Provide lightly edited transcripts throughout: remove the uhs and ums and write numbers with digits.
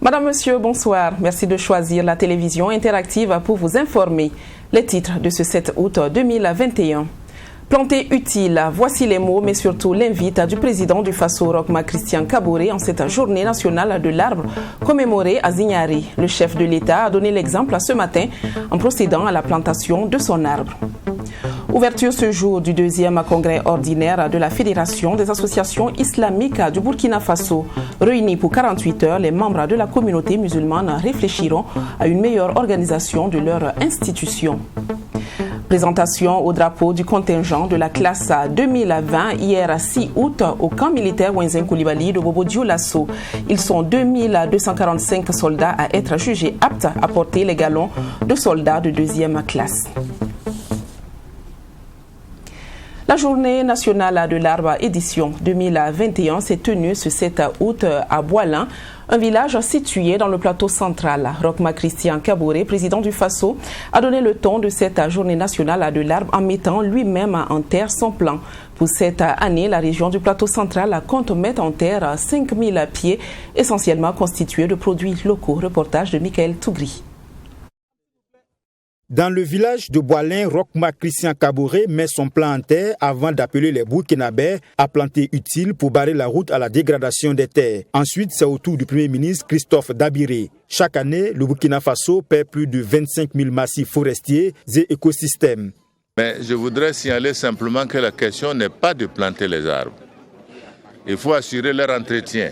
Madame, Monsieur, bonsoir. Merci de choisir la télévision interactive pour vous informer. Les titres de ce 7 août 2021. Planter utile, voici les mots, mais surtout l'invite du président du Faso, Roch Marc Christian Kaboré, en cette journée nationale de l'arbre commémorée à Zignari. Le chef de l'État a donné l'exemple ce matin en procédant à la plantation de son arbre. Ouverture ce jour du 2e congrès ordinaire de la Fédération des associations islamiques du Burkina Faso. Réunis pour 48 heures, les membres de la communauté musulmane réfléchiront à une meilleure organisation de leur institution. Présentation au drapeau du contingent de la classe 2020 hier 6 août au camp militaire Wenzen Koulibaly de Bobo Dioulasso. Ils sont 2245 soldats à être jugés aptes à porter les galons de soldats de 2e classe. La journée nationale de l'arbre édition 2021 s'est tenue ce 7 août à Boilin, un village situé dans le plateau central. Roch Marc Christian Kaboré, président du Faso, a donné le ton de cette journée nationale de l'arbre en mettant lui-même en terre son plan. Pour cette année, la région du plateau central compte mettre en terre 5000 pieds, essentiellement constitués de produits locaux. Reportage de Michael Tougri. Dans le village de Boilin, Roch Marc Christian Kaboré met son plan en terre avant d'appeler les Burkinabés à planter utile pour barrer la route à la dégradation des terres. Ensuite, c'est au tour du Premier ministre Christophe Dabiré. Chaque année, le Burkina Faso perd plus de 25 000 massifs forestiers et écosystèmes. Mais je voudrais signaler simplement que la question n'est pas de planter les arbres. Il faut assurer leur entretien.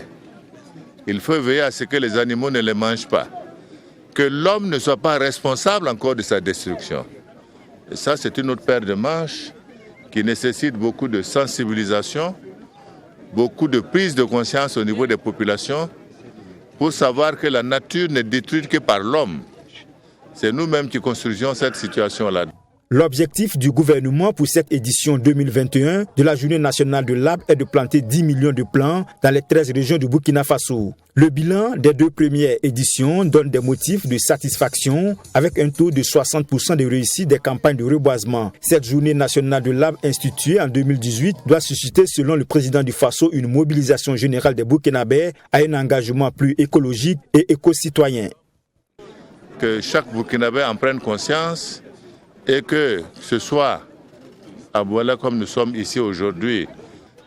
Il faut veiller à ce que les animaux ne les mangent pas. Que l'homme ne soit pas responsable encore de sa destruction. Et ça, c'est une autre paire de manches qui nécessite beaucoup de sensibilisation, beaucoup de prise de conscience au niveau des populations pour savoir que la nature n'est détruite que par l'homme. C'est nous-mêmes qui construisons cette situation-là. L'objectif du gouvernement pour cette édition 2021 de la Journée nationale de l'arbre est de planter 10 millions de plants dans les 13 régions du Burkina Faso. Le bilan des 2 premières éditions donne des motifs de satisfaction avec un taux de 60% de réussite des campagnes de reboisement. Cette Journée nationale de l'arbre instituée en 2018 doit susciter, selon le président du Faso, une mobilisation générale des Burkinabés à un engagement plus écologique et éco-citoyen. Que chaque Burkinabé en prenne conscience et que ce soit à Boilin comme nous sommes ici aujourd'hui,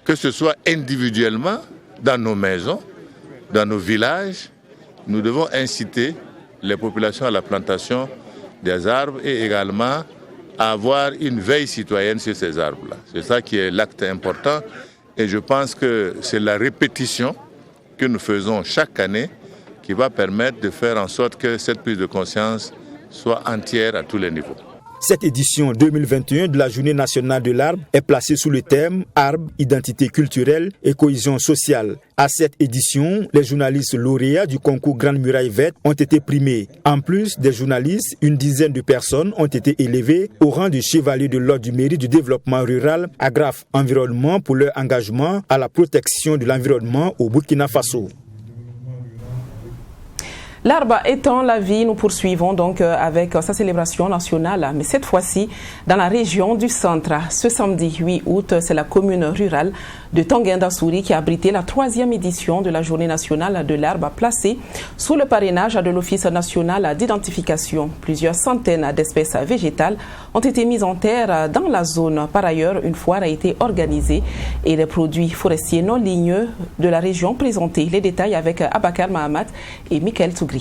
que ce soit individuellement dans nos maisons, dans nos villages, nous devons inciter les populations à la plantation des arbres et également à avoir une veille citoyenne sur ces arbres-là. C'est ça qui est l'acte important et je pense que c'est la répétition que nous faisons chaque année qui va permettre de faire en sorte que cette prise de conscience soit entière à tous les niveaux. Cette édition 2021 de la Journée nationale de l'arbre est placée sous le thème « Arbre, identité culturelle et cohésion sociale ». À cette édition, les journalistes lauréats du concours Grande Muraille Verte ont été primés. En plus des journalistes, une dizaine de personnes ont été élevées au rang de chevalier de l'ordre du mérite du développement rural Agraf Environnement pour leur engagement à la protection de l'environnement au Burkina Faso. L'arbre étant la vie, nous poursuivons donc avec sa célébration nationale, mais cette fois-ci dans la région du centre. Ce samedi 8 août, c'est la commune rurale de Tanguinda-Souri qui a abrité la 3e édition de la Journée nationale de l'arbre placée sous le parrainage de l'Office national d'identification. Plusieurs centaines d'espèces végétales ont été mises en terre dans la zone. Par ailleurs, une foire a été organisée et les produits forestiers non ligneux de la région présentés. Les détails avec Abakar Mahamat et Michael Tougri.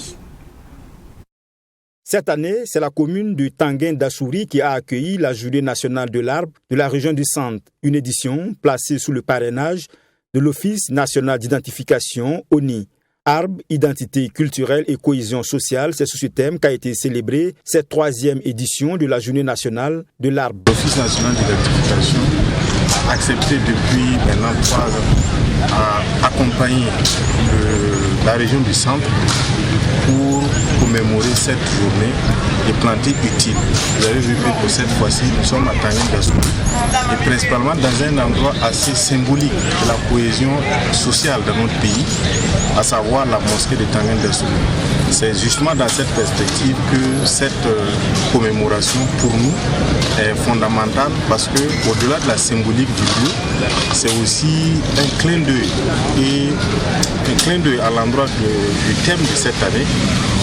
Cette année, c'est la commune de Tanguinda-Souri qui a accueilli la Journée nationale de l'arbre de la région du Centre, une édition placée sous le parrainage de l'Office national d'identification ONI. Arbre, identité culturelle et cohésion sociale, c'est sous ce thème qu'a été célébrée cette 3e édition de la Journée nationale de l'arbre. L'Office national d'identification a accepté depuis maintenant 3 ans à accompagner la région du Centre pour commémorer cette journée et planter utile. Vous avez vu que pour cette fois-ci, nous sommes à Tanguène Dassouri et principalement dans un endroit assez symbolique de la cohésion sociale de notre pays, à savoir la mosquée de Tanguène Dassouri. C'est justement dans cette perspective que cette commémoration pour nous est fondamentale parce que au-delà de la symbolique du lieu, c'est aussi un clin d'œil et un clin d'œil à l'endroit du thème de cette année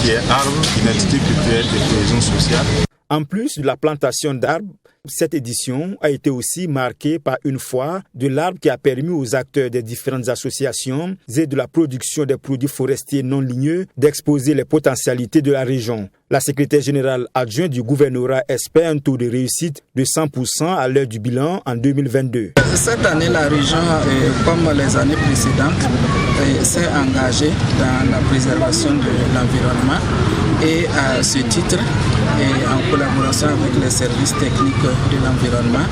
qui est arbre, identité culturelle et cohésion sociale. En plus de la plantation d'arbres, cette édition a été aussi marquée par une foire de l'arbre qui a permis aux acteurs des différentes associations et de la production des produits forestiers non ligneux d'exposer les potentialités de la région. La secrétaire générale adjointe du gouvernorat espère un taux de réussite de 100% à l'heure du bilan en 2022. Cette année, la région, comme les années précédentes, s'est engagée dans la préservation de l'environnement et à ce titre, et en collaboration avec les services techniques de l'environnement,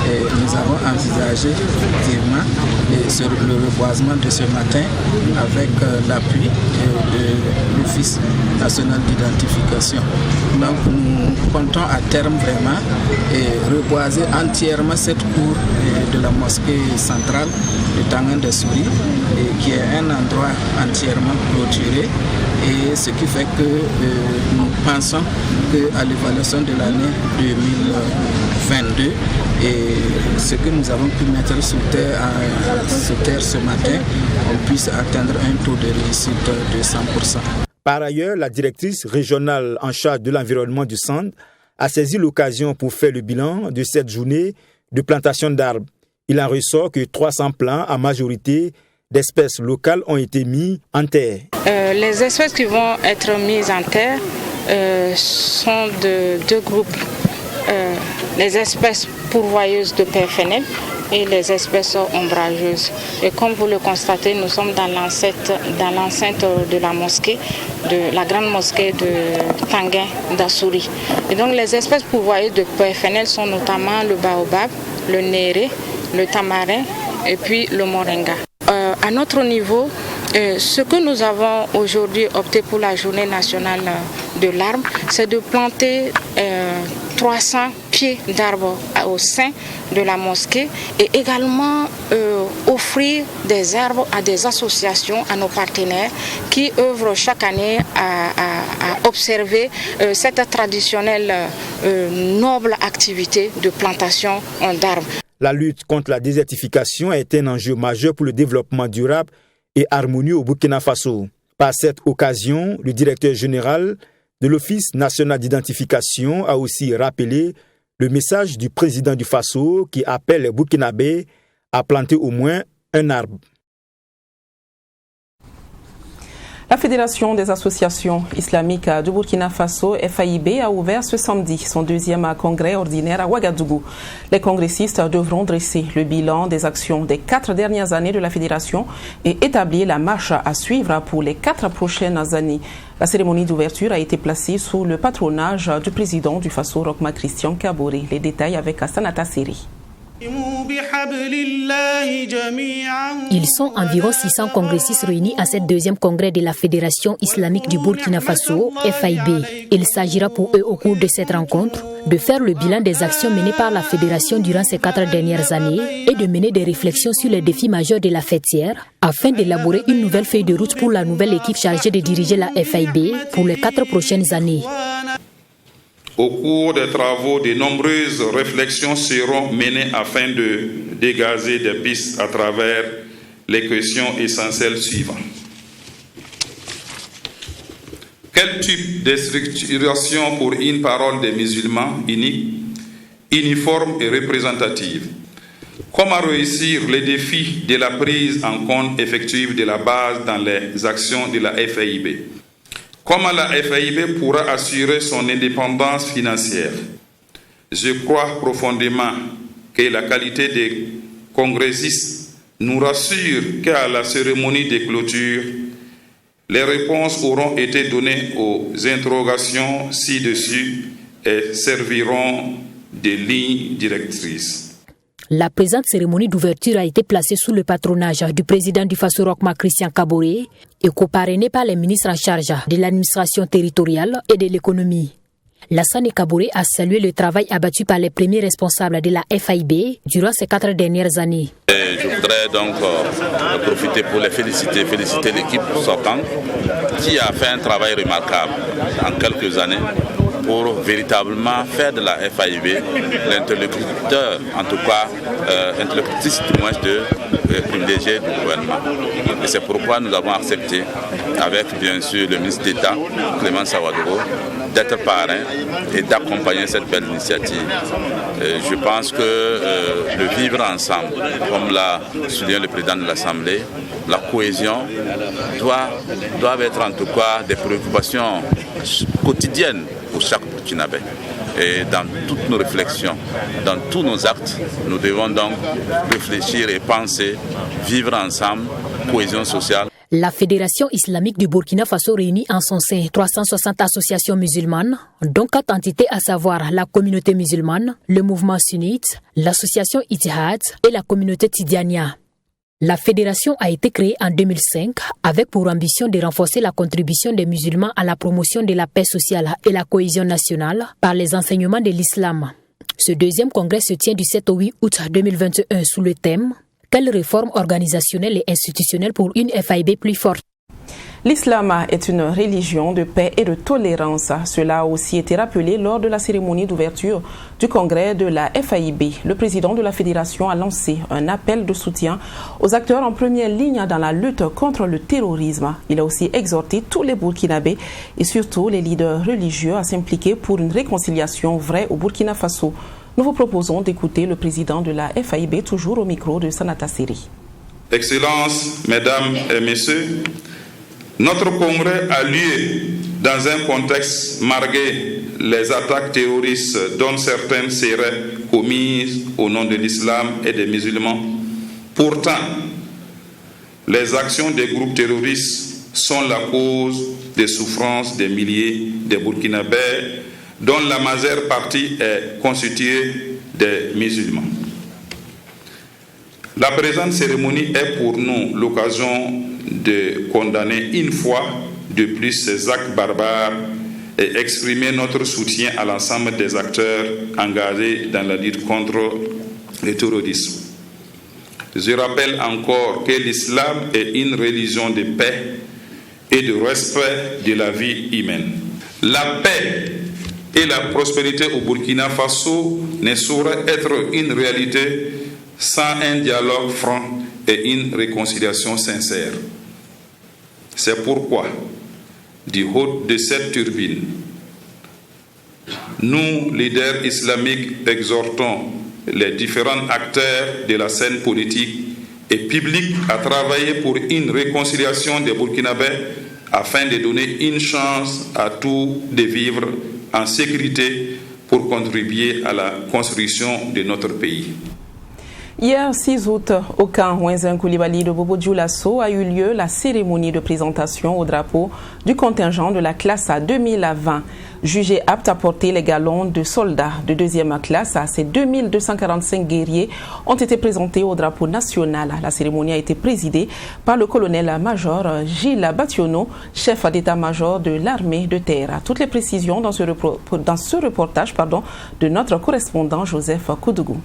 nous avons envisagé effectivement le reboisement de ce matin avec l'appui de l'Office national d'identification. Donc nous comptons à terme vraiment reboiser entièrement cette cour de la mosquée centrale de Tanguène Dassouri, qui est un endroit entièrement clôturé. Et ce qui fait que nous pensons qu'à l'évaluation de l'année 2022, et ce que nous avons pu mettre sous terre ce matin, on puisse atteindre un taux de réussite de 100%. Par ailleurs, la directrice régionale en charge de l'environnement du centre a saisi l'occasion pour faire le bilan de cette journée de plantation d'arbres. Il en ressort que 300 plants à majorité d'espèces locales ont été mis en terre. Les espèces qui vont être mises en terre sont de deux groupes. Les espèces pourvoyeuses de PFNL et les espèces ombrageuses. Et comme vous le constatez, nous sommes dans l'enceinte de la mosquée, de la grande mosquée de Tanguène Dassouri. Et donc les espèces pourvoyeuses de PFNL sont notamment le baobab, le néré, le tamarin et puis le moringa. À notre niveau, ce que nous avons aujourd'hui opté pour la journée nationale de l'arbre, c'est de planter 300 pieds d'arbres au sein de la mosquée et également offrir des arbres à des associations, à nos partenaires qui œuvrent chaque année à observer cette traditionnelle noble activité de plantation d'arbres. La lutte contre la désertification est un enjeu majeur pour le développement durable et harmonieux au Burkina Faso. Par cette occasion, le directeur général de l'Office national d'identification a aussi rappelé le message du président du Faso qui appelle les Burkinabés à planter au moins un arbre. La Fédération des associations islamiques du Burkina Faso, FAIB, a ouvert ce samedi son deuxième congrès ordinaire à Ouagadougou. Les congressistes devront dresser le bilan des actions des 4 dernières années de la Fédération et établir la marche à suivre pour les 4 prochaines années. La cérémonie d'ouverture a été placée sous le patronage du président du Faso, Rochma Christian Kaboré. Les détails avec Assanata Seri. Ils sont environ 600 congressistes réunis à cette deuxième congrès de la Fédération islamique du Burkina Faso, FAIB. Il s'agira pour eux au cours de cette rencontre de faire le bilan des actions menées par la Fédération durant ces 4 dernières années et de mener des réflexions sur les défis majeurs de la fêtière afin d'élaborer une nouvelle feuille de route pour la nouvelle équipe chargée de diriger la FAIB pour les 4 prochaines années. Au cours des travaux, de nombreuses réflexions seront menées afin de dégager des pistes à travers les questions essentielles suivantes. Quel type de structuration pour une parole des musulmans unique, uniforme et représentative? Comment réussir les défis de la prise en compte effective de la base dans les actions de la FAIB? Comment la FAIB pourra assurer son indépendance financière? Je crois profondément que la qualité des congressistes nous rassure qu'à la cérémonie de clôture, les réponses auront été données aux interrogations ci-dessus et serviront de lignes directrices. La présente cérémonie d'ouverture a été placée sous le patronage du président du Faso Rochma Christian Kaboré et coparrainée par les ministres en charge de l'administration territoriale et de l'économie. Lassane Kaboré a salué le travail abattu par les premiers responsables de la FAIB durant ces 4 dernières années. Je voudrais donc profiter pour les féliciter l'équipe sortante qui a fait un travail remarquable en quelques années pour véritablement faire de la FAIB l'interlocuteur, en tout cas interlocutrice du moins privilégié du gouvernement. Et c'est pourquoi nous avons accepté, avec bien sûr le ministre d'État, Clément Sawadoro, d'être parrain et d'accompagner cette belle initiative. Je pense que le vivre ensemble, comme l'a souligné le président de l'Assemblée, la cohésion doivent être en tout cas des préoccupations quotidiennes pour chaque Burkinabé. Et dans toutes nos réflexions, dans tous nos actes, nous devons donc réfléchir et penser, vivre ensemble, cohésion sociale. La Fédération islamique du Burkina Faso réunit en son sein 360 associations musulmanes, dont 4 entités, à savoir la communauté musulmane, le mouvement sunnite, l'association Ittihad et la communauté Tidjania. La fédération a été créée en 2005 avec pour ambition de renforcer la contribution des musulmans à la promotion de la paix sociale et la cohésion nationale par les enseignements de l'islam. Ce deuxième congrès se tient du 7 au 8 août 2021 sous le thème « Quelles réformes organisationnelles et institutionnelles pour une FAIB plus forte ?» L'islam est une religion de paix et de tolérance. Cela a aussi été rappelé lors de la cérémonie d'ouverture du congrès de la FAIB. Le président de la fédération a lancé un appel de soutien aux acteurs en première ligne dans la lutte contre le terrorisme. Il a aussi exhorté tous les Burkinabés et surtout les leaders religieux à s'impliquer pour une réconciliation vraie au Burkina Faso. Nous vous proposons d'écouter le président de la FAIB, toujours au micro de Sanata Seri. Excellences, Mesdames et Messieurs, notre congrès a lieu dans un contexte marqué les attaques terroristes dont certaines seraient commises au nom de l'islam et des musulmans. Pourtant, les actions des groupes terroristes sont la cause des souffrances des milliers de Burkinabés dont la majeure partie est constituée des musulmans. La présente cérémonie est pour nous l'occasion de condamner une fois de plus ces actes barbares et exprimer notre soutien à l'ensemble des acteurs engagés dans la lutte contre le terrorisme. Je rappelle encore que l'islam est une religion de paix et de respect de la vie humaine. La paix et la prospérité au Burkina Faso ne sauraient être une réalité sans un dialogue franc et une réconciliation sincère. C'est pourquoi, du haut de cette turbine, nous, leaders islamiques, exhortons les différents acteurs de la scène politique et publique à travailler pour une réconciliation des Burkinabés afin de donner une chance à tous de vivre en sécurité pour contribuer à la construction de notre pays. Hier 6 août, au camp Wenzen Koulibaly de Bobo Dioulasso a eu lieu la cérémonie de présentation au drapeau du contingent de la classe A 2020. Jugés aptes à porter les galons de soldats de deuxième classe, ces 2245 guerriers ont été présentés au drapeau national. La cérémonie a été présidée par le colonel-major Gilles Bationo, chef d'état-major de l'armée de terre. Toutes les précisions dans ce reportage de notre correspondant Joseph Koudougou.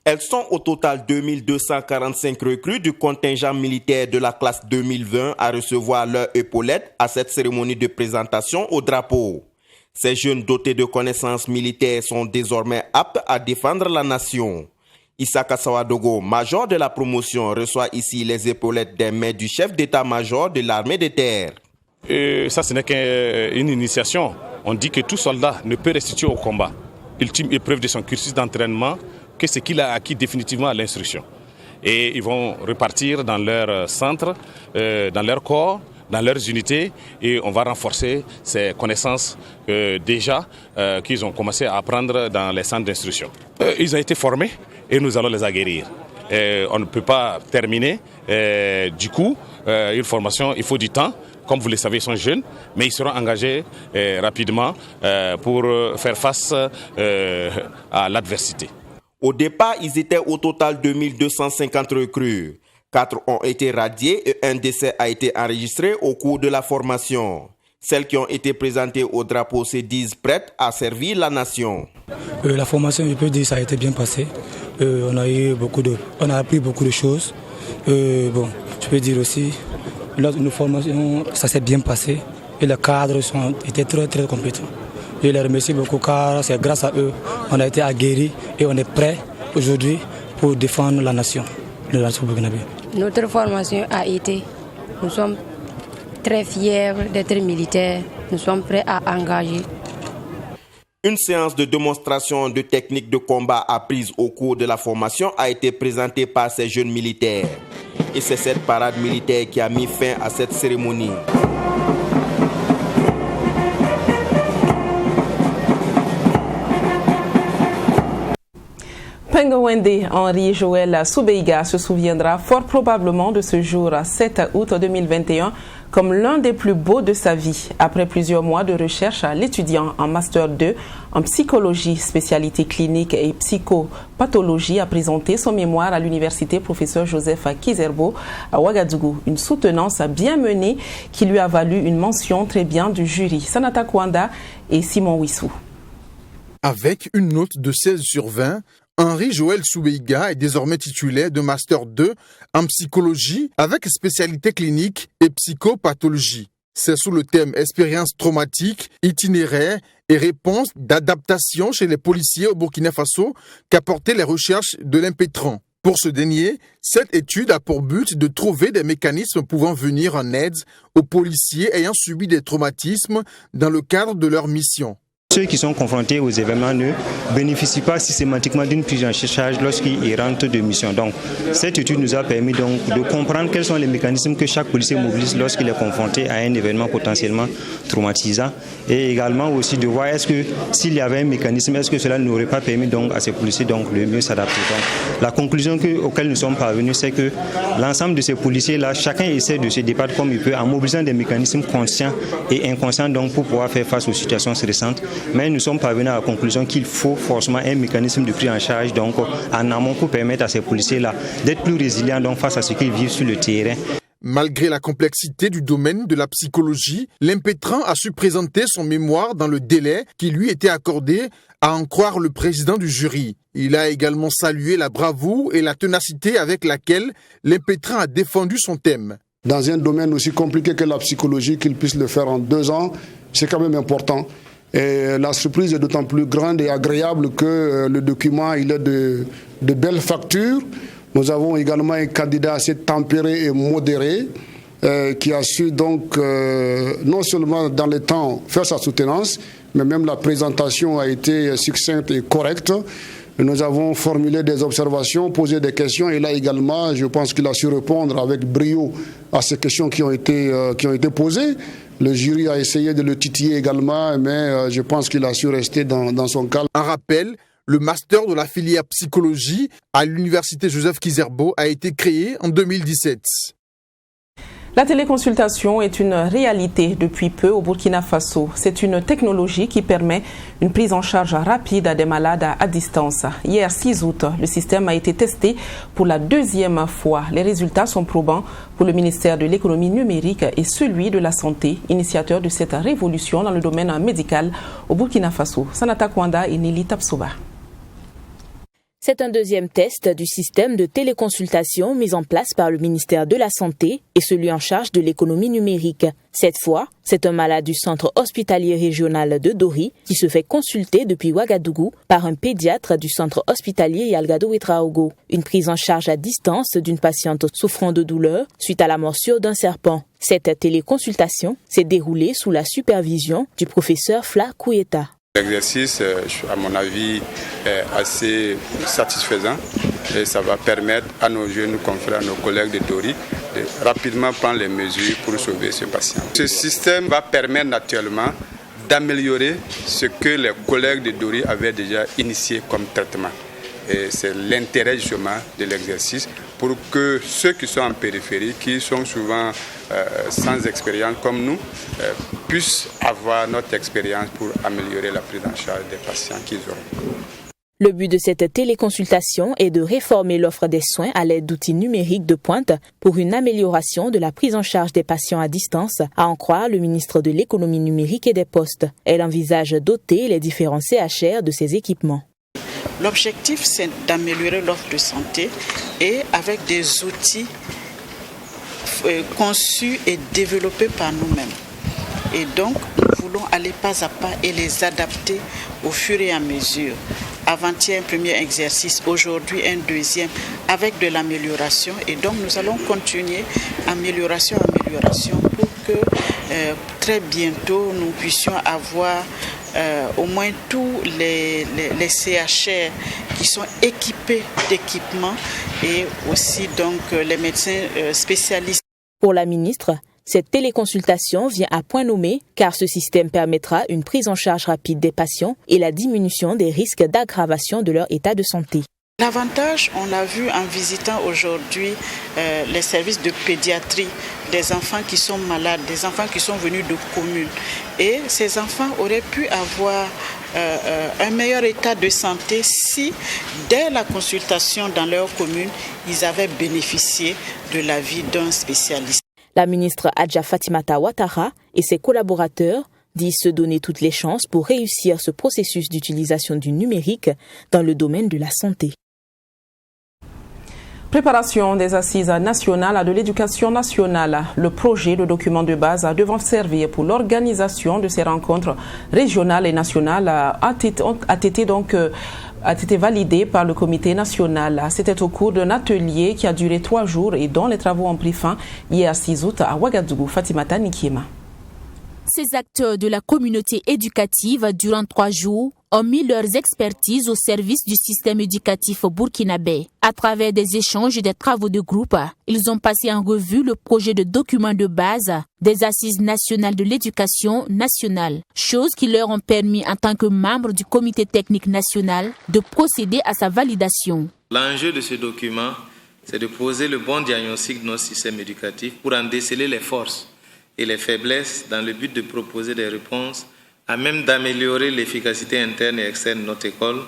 Elles sont au total 2245 recrues du contingent militaire de la classe 2020 à recevoir leur épaulette à cette cérémonie de présentation au drapeau. Ces jeunes dotés de connaissances militaires sont désormais aptes à défendre la nation. Issaka Sawadogo, major de la promotion, reçoit ici les épaulettes des mains du chef d'état-major de l'armée de terre. Ça, ce n'est qu'une initiation. On dit que tout soldat ne peut restituer au combat. Ultime épreuve de son cursus d'entraînement, que ce qu'il a acquis définitivement à l'instruction. Et ils vont repartir dans leur centre, dans leur corps, dans leurs unités, et on va renforcer ces connaissances qu'ils ont commencé à apprendre dans les centres d'instruction. Ils ont été formés et nous allons les aguerrir. on ne peut pas terminer. Du coup, une formation, il faut du temps. Comme vous le savez, ils sont jeunes, mais ils seront engagés rapidement pour faire face à l'adversité. Au départ, ils étaient au total 2250 recrues. 4 ont été radiés et un décès a été enregistré au cours de la formation. Celles qui ont été présentées au drapeau se disent prêtes à servir la nation. La formation, je peux dire, ça a été bien passé. On a appris beaucoup de choses. Je peux dire aussi, nos formations, ça s'est bien passé et les cadres étaient très très compétents. Je les remercie beaucoup car c'est grâce à eux qu'on a été aguerris et on est prêts aujourd'hui pour défendre la nation, le nation burkinabé. Notre formation a été, nous sommes très fiers d'être militaires, nous sommes prêts à engager. Une séance de démonstration de techniques de combat apprise au cours de la formation a été présentée par ces jeunes militaires. Et c'est cette parade militaire qui a mis fin à cette cérémonie. Pengawende Henri Joël Soubeiga se souviendra fort probablement de ce jour 7 août 2021 comme l'un des plus beaux de sa vie. Après plusieurs mois de recherche, l'étudiant en Master 2 en psychologie, spécialité clinique et psychopathologie a présenté son mémoire à l'université professeur Joseph Kizerbo à Ouagadougou. Une soutenance bien menée qui lui a valu une mention très bien du jury. Sanata Kwanda et Simon Wissou. Avec une note de 16 sur 20, Henri Joël Soubeiga est désormais titulaire de Master 2 en psychologie avec spécialité clinique et psychopathologie. C'est sous le thème expérience traumatique, itinéraire et réponse d'adaptation chez les policiers au Burkina Faso qu'a porté les recherches de l'impétrant. Pour ce dernier, cette étude a pour but de trouver des mécanismes pouvant venir en aide aux policiers ayant subi des traumatismes dans le cadre de leur mission. Ceux qui sont confrontés aux événements ne bénéficient pas systématiquement d'une prise en charge lorsqu'ils rentrent de mission. Donc, cette étude nous a permis donc de comprendre quels sont les mécanismes que chaque policier mobilise lorsqu'il est confronté à un événement potentiellement traumatisant, et également aussi de voir est-ce que s'il y avait un mécanisme, est-ce que cela n'aurait pas permis donc à ces policiers donc de mieux s'adapter. Donc, la conclusion auquel nous sommes parvenus, c'est que l'ensemble de ces policiers-là, chacun essaie de se débattre comme il peut en mobilisant des mécanismes conscients et inconscients donc pour pouvoir faire face aux situations stressantes. Mais nous sommes parvenus à la conclusion qu'il faut forcément un mécanisme de prise en charge donc en amont pour permettre à ces policiers-là d'être plus résilients donc face à ce qu'ils vivent sur le terrain. Malgré la complexité du domaine de la psychologie, l'impétrant a su présenter son mémoire dans le délai qui lui était accordé, à en croire le président du jury. Il a également salué la bravoure et la ténacité avec laquelle l'impétrant a défendu son thème. Dans un domaine aussi compliqué que la psychologie, qu'il puisse le faire en 2 ans, c'est quand même important. Et la surprise est d'autant plus grande et agréable que le document il est de belles factures. Nous avons également un candidat assez tempéré et modéré qui a su donc non seulement dans le temps faire sa soutenance, mais même la présentation a été succincte et correcte. Nous avons formulé des observations, posé des questions et là également, je pense qu'il a su répondre avec brio à ces questions qui ont été posées. Le jury a essayé de le titiller également, mais je pense qu'il a su rester dans son calme. En rappel, le master de la filière psychologie à l'université Joseph Kizerbo a été créé en 2017. La téléconsultation est une réalité depuis peu au Burkina Faso. C'est une technologie qui permet une prise en charge rapide des malades à distance. Hier 6 août, le système a été testé pour la 2e fois. Les résultats sont probants pour le ministère de l'économie numérique et celui de la santé, initiateur de cette révolution dans le domaine médical au Burkina Faso. Sanata Kwanda et Nelly Tapsoba. C'est un 2e test du système de téléconsultation mis en place par le ministère de la Santé et celui en charge de l'économie numérique. Cette fois, c'est un malade du centre hospitalier régional de Dori qui se fait consulter depuis Ouagadougou par un pédiatre du centre hospitalier Yalgado Ouetraogo. Une prise en charge à distance d'une patiente souffrant de douleur suite à la morsure d'un serpent. Cette téléconsultation s'est déroulée sous la supervision du professeur Fla Kouyeta. L'exercice, à mon avis, est assez satisfaisant et ça va permettre à nos jeunes confrères, à nos collègues de Dori, de rapidement prendre les mesures pour sauver ce patient. Ce système va permettre naturellement d'améliorer ce que les collègues de Dori avaient déjà initié comme traitement. Et c'est l'intérêt justement de l'exercice pour que ceux qui sont en périphérie, qui sont souvent sans expérience comme nous, puissent avoir notre expérience pour améliorer la prise en charge des patients qu'ils auront. Le but de cette téléconsultation est de réformer l'offre des soins à l'aide d'outils numériques de pointe pour une amélioration de la prise en charge des patients à distance, à en croire le ministre de l'économie numérique et des postes. Elle envisage doter les différents CHR de ces équipements. L'objectif, c'est d'améliorer l'offre de santé et avec des outils conçus et développés par nous-mêmes. Et donc, nous voulons aller pas à pas et les adapter au fur et à mesure. Avant-hier, un premier exercice, aujourd'hui un deuxième, avec de l'amélioration. Et donc, nous allons continuer amélioration pour que très bientôt, nous puissions avoir au moins tous les CHR qui sont équipés d'équipements et aussi donc les médecins spécialistes. Pour la ministre, cette téléconsultation vient à point nommé car ce système permettra une prise en charge rapide des patients et la diminution des risques d'aggravation de leur état de santé. L'avantage, on l'a vu en visitant aujourd'hui les services de pédiatrie, des enfants qui sont malades, des enfants qui sont venus de communes. Et ces enfants auraient pu avoir un meilleur état de santé si, dès la consultation dans leur commune, ils avaient bénéficié de l'avis d'un spécialiste. La ministre Adja Fatimata Ouattara et ses collaborateurs disent se donner toutes les chances pour réussir ce processus d'utilisation du numérique dans le domaine de la santé. Préparation des assises nationales de l'éducation nationale. Le projet de document de base devant servir pour l'organisation de ces rencontres régionales et nationales a été validé par le comité national. C'était au cours d'un atelier qui a duré 3 jours et dont les travaux ont pris fin hier 6 août à Ouagadougou. Fatimata Nikiema. Ces acteurs de la communauté éducative, durant 3 jours, ont mis leurs expertises au service du système éducatif burkinabé. À travers des échanges et des travaux de groupe, ils ont passé en revue le projet de document de base des assises nationales de l'éducation nationale, chose qui leur ont permis, en tant que membres du comité technique national, de procéder à sa validation. L'enjeu de ce document, c'est de poser le bon diagnostic de notre système éducatif pour en déceler les forces et les faiblesses dans le but de proposer des réponses à même d'améliorer l'efficacité interne et externe de notre école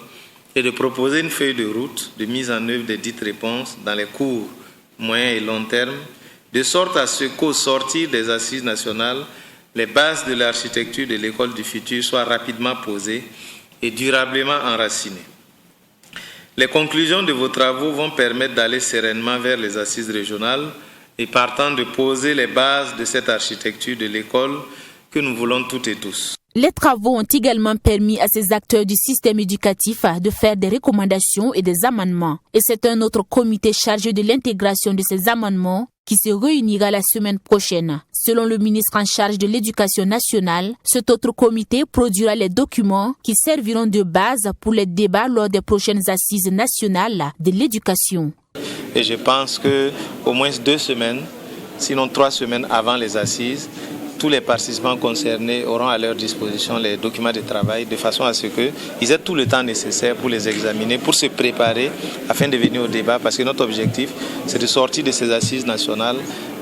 et de proposer une feuille de route de mise en œuvre des dites réponses dans les courts, moyens et long termes, de sorte à ce qu'au sortir des assises nationales, les bases de l'architecture de l'école du futur soient rapidement posées et durablement enracinées. Les conclusions de vos travaux vont permettre d'aller sereinement vers les assises régionales et partant de poser les bases de cette architecture de l'école que nous voulons toutes et tous. Les travaux ont également permis à ces acteurs du système éducatif de faire des recommandations et des amendements. Et c'est un autre comité chargé de l'intégration de ces amendements qui se réunira la semaine prochaine. Selon le ministre en charge de l'Éducation nationale, cet autre comité produira les documents qui serviront de base pour les débats lors des prochaines assises nationales de l'éducation. Et je pense qu'au moins 2 semaines, sinon 3 semaines avant les assises, tous les participants concernés auront à leur disposition les documents de travail de façon à ce qu'ils aient tout le temps nécessaire pour les examiner, pour se préparer afin de venir au débat. Parce que notre objectif, c'est de sortir de ces assises nationales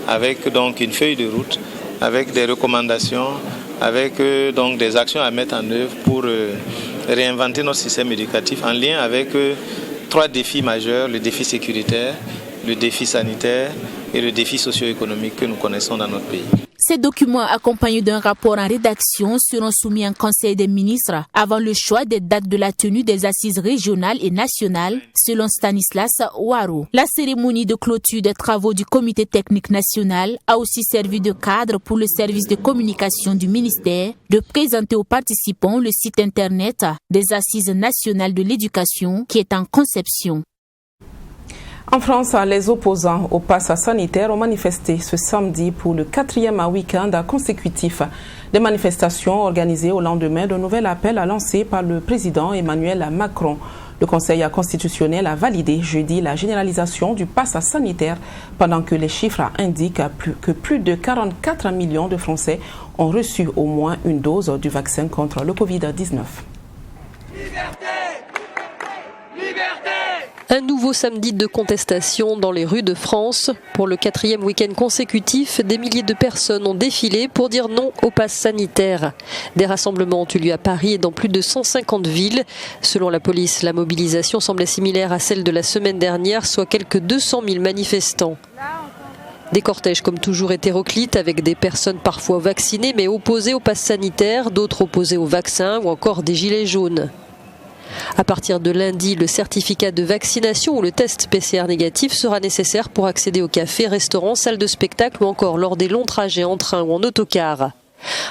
avec donc une feuille de route, avec des recommandations, avec donc des actions à mettre en œuvre pour réinventer notre système éducatif en lien avec 3 défis majeurs, le défi sécuritaire, le défi sanitaire et le défi socio-économique que nous connaissons dans notre pays. Ces documents accompagnés d'un rapport en rédaction seront soumis en Conseil des ministres avant le choix des dates de la tenue des assises régionales et nationales, selon Stanislas Ouaro. La cérémonie de clôture des travaux du comité technique national a aussi servi de cadre pour le service de communication du ministère de présenter aux participants le site internet des assises nationales de l'éducation qui est en conception. En France, les opposants au pass sanitaire ont manifesté ce samedi pour le 4e week-end consécutif. Des manifestations organisées au lendemain d'un nouvel appel lancé par le président Emmanuel Macron. Le Conseil constitutionnel a validé jeudi la généralisation du pass sanitaire pendant que les chiffres indiquent que plus de 44 millions de Français ont reçu au moins une dose du vaccin contre le Covid-19. Liberté! Liberté! Un nouveau samedi de contestation dans les rues de France. Pour le 4e week-end consécutif, des milliers de personnes ont défilé pour dire non au pass sanitaire. Des rassemblements ont eu lieu à Paris et dans plus de 150 villes. Selon la police, la mobilisation semblait similaire à celle de la semaine dernière, soit quelques 200 000 manifestants. Des cortèges comme toujours hétéroclites avec des personnes parfois vaccinées mais opposées au pass sanitaire, d'autres opposées au vaccin ou encore des gilets jaunes. À partir de lundi, le certificat de vaccination ou le test PCR négatif sera nécessaire pour accéder aux cafés, restaurants, salles de spectacle ou encore lors des longs trajets en train ou en autocar.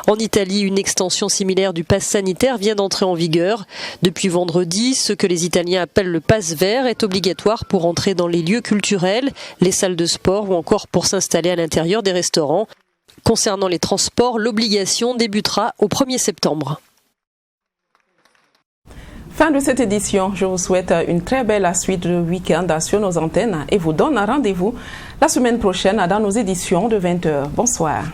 En Italie, une extension similaire du pass sanitaire vient d'entrer en vigueur. Depuis vendredi, ce que les Italiens appellent le pass vert est obligatoire pour entrer dans les lieux culturels, les salles de sport ou encore pour s'installer à l'intérieur des restaurants. Concernant les transports, l'obligation débutera au 1er septembre. Fin de cette édition. Je vous souhaite une très belle suite de week-end sur nos antennes et vous donne rendez-vous la semaine prochaine dans nos éditions de 20h. Bonsoir.